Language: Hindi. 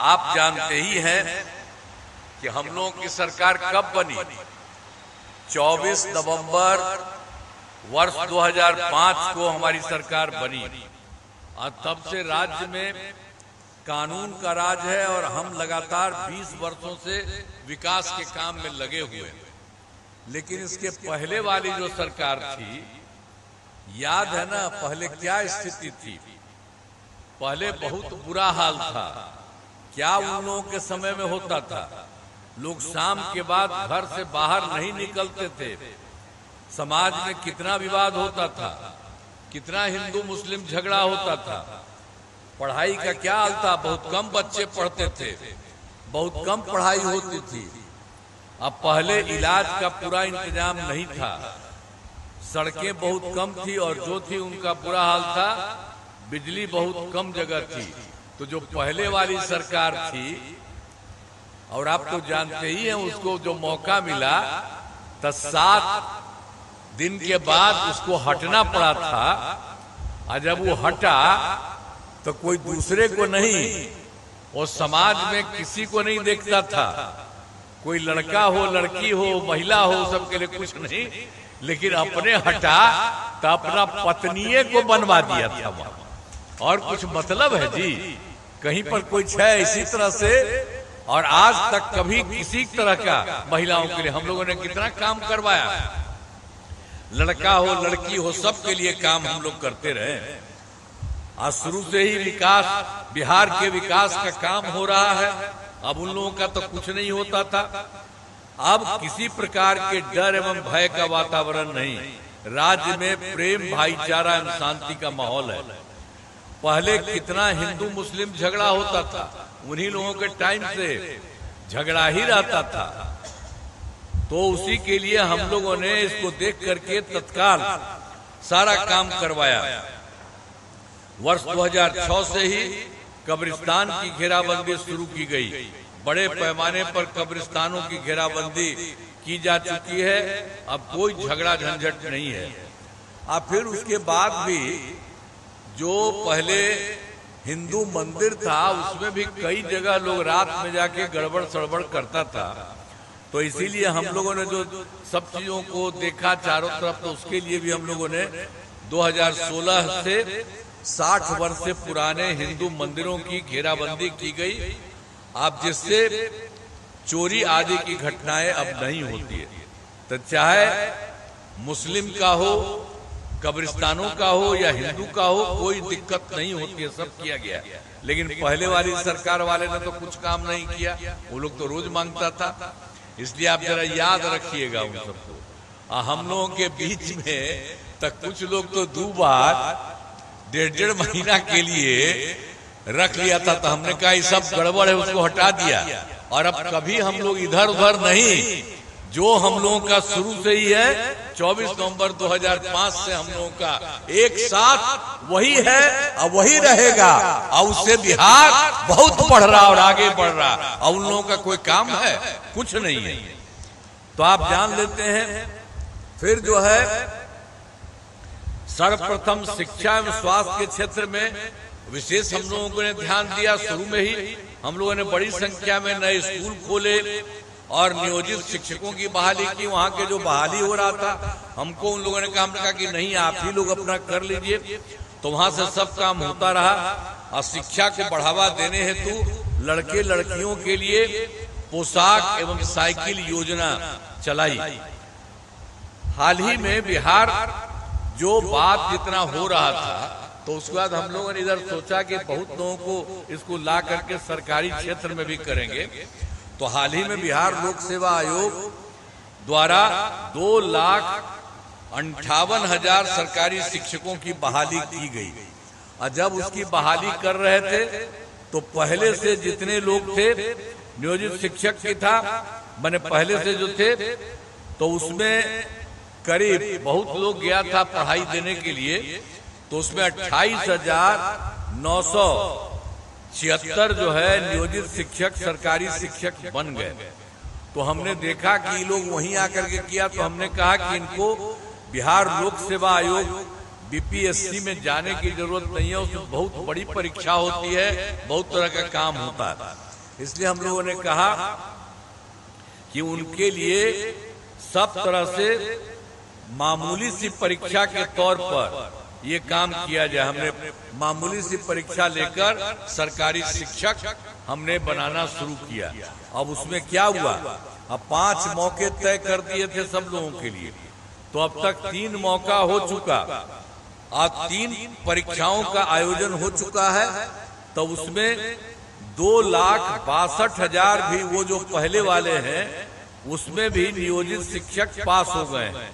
आप जानते ही हैं कि हम लोगों की सरकार कब बनी। 24 नवंबर वर्ष 2005 को हमारी सरकार बनी और तब से राज्य में कानून का राज है और हम लगातार 20 वर्षों से विकास के काम में लगे हुए हैं। लेकिन इसके पहले वाली जो सरकार थी, याद है ना पहले क्या स्थिति थी? पहले बहुत बुरा हाल था। क्या उन लोगों के समय में होता था? लोग शाम के बाद घर से बाहर नहीं निकलते थे। समाज में कितना विवाद होता था, कितना हिंदू मुस्लिम झगड़ा होता था। पढ़ाई का क्या हाल था? बहुत कम बच्चे पढ़ते थे, बहुत कम पढ़ाई होती थी। अब पहले इलाज का पूरा इंतजाम नहीं था, सड़कें बहुत कम थी और जो थी उनका बुरा हाल था। बिजली बहुत कम जगह थी। तो जो पहले वाली सरकार थी, और आप तो जानते ही हैं, उसको जो मौका मिला तो 7 दिन के बाद उसको हटना पड़ा था। और जब वो हटा तो कोई दूसरे को नहीं, वो समाज में किसी को नहीं देखता था। कोई लड़का हो, लड़की हो, महिला हो, सबके लिए कुछ नहीं। लेकिन अपने हटा तो अपना पत्नीये को बनवा दिया था वहां। और कुछ मतलब है जी? कहीं पर कोई है इसी तरह से? और आज तक कभी किसी तरह का महिलाओं के लिए हम लोगों ने कितना काम करवाया। लड़का हो, लड़की हो, सबके लिए काम हम लोग करते रहे। आज शुरू से ही विकास, बिहार के विकास का काम हो रहा है। अब उन लोगों का तो कुछ नहीं होता था। अब किसी प्रकार के डर एवं भय का वातावरण नहीं। राज्य में प्रेम, भाईचारा एवं शांति का माहौल है। पहले कितना हिंदू मुस्लिम झगड़ा होता था, उन्हीं लोगों के टाइम से झगड़ा ही रहता था। तो उसी के लिए हम लोगों ने इसको देख करके तत्काल सारा काम करवाया। वर्ष 2006 से ही कब्रिस्तान की घेराबंदी शुरू की गई। बड़े पैमाने पर कब्रिस्तानों की घेराबंदी की जा चुकी है। अब कोई झगड़ा झंझट नहीं है। अब फिर उसके बाद भी जो पहले हिंदू मंदिर था, उसमें भी कई जगह लोग रात में जाके गड़बड़ सड़बड़ करता था। तो इसीलिए हम लोगों ने जो सब चीजों को देखा चारों तरफ, तो उसके लिए भी हम लोगों ने 2016 से 60 वर्ष से पुराने हिंदू मंदिरों की घेराबंदी की गई। अब जिससे चोरी आदि की घटनाएं अब नहीं होती है। तो चाहे मुस्लिम का हो, कब्रिस्तानों का हो या हिंदू का हो, कोई दिक्कत नहीं होती है, सब किया गया। लेकिन पहले वाली सरकार वाले ने तो कुछ काम नहीं किया। वो लोग तो रोज मांगता था। इसलिए आप जरा याद रखिएगा उन सबको। हम लोगों के बीच में तक कुछ लोग तो 2 बार 1.5 महीना के लिए रख लिया था। तो हमने कहा ये सब गड़बड़ है, उसको हटा दिया। और अब कभी हम लोग इधर उधर नहीं, जो हम लोगों का शुरू से ही है 24 नवंबर 2005 से हम लोगों का एक साथ वही है और वही रहेगा। और उससे बिहार बहुत बढ़ रहा और आगे बढ़ रहा। और उन लोगों का कोई काम है? कुछ नहीं है। तो आप जान लेते हैं। फिर जो है सर्वप्रथम शिक्षा एवं स्वास्थ्य के क्षेत्र में विशेष हम लोगों ने ध्यान दिया। शुरू में ही हम लोगों ने बड़ी संख्या में नए स्कूल खोले और नियोजित शिक्षकों की बहाली की। वहां के जो बहाली हो रहा था, हमको उन लोगों ने कहा कि नहीं, आप ही लोग अपना कर लीजिए। तो वहां से सब काम होता रहा। और शिक्षा को बढ़ावा देने हेतु लड़के लड़कियों के लिए पोशाक एवं साइकिल योजना चलाई। हाल ही में बिहार जो बात जितना हो रहा था, तो उसके बाद हम लोगों ने इधर सोचा कि बहुत लोगों को इसको ला करके सरकारी क्षेत्र में भी करेंगे। तो हाल ही में बिहार लोक सेवा आयोग द्वारा 2,58,000 सरकारी शिक्षकों की बहाली की गई। और जब उसकी बहाली कर रहे थे तो पहले से जितने लोग थे, नियोजित शिक्षक की था, मैंने पहले से जो थे, तो उसमें करीब बहुत लोग गया था पढ़ाई देने के लिए। तो उसमें 28,976 जो है नियोजित शिक्षक, सरकारी शिक्षक बन गए। तो हमने देखा कि लोग वहीं आकर के किया। तो हमने कहा कि इनको बिहार लोक सेवा आयोग बीपीएससी में जाने की जरूरत नहीं है। उसमें बहुत बड़ी परीक्षा होती है, बहुत तरह का काम होता है। इसलिए हम लोगों ने कहा कि उनके लिए सब तरह से मामूली सी परीक्षा के तौर पर ये काम किया जाए। हमने मामूली सी परीक्षा लेकर सरकारी शिक्षक हमने बनाना शुरू किया। अब उसमें क्या हुआ, अब 5 मौके तय कर दिए थे सब लोगों के लिए, तो अब तक 3 मौका हो चुका। आज 3 परीक्षाओं का आयोजन हो चुका है। तो उसमें 2,62,000 भी वो जो पहले वाले हैं उसमें भी नियोजित शिक्षक पास हो गए हैं।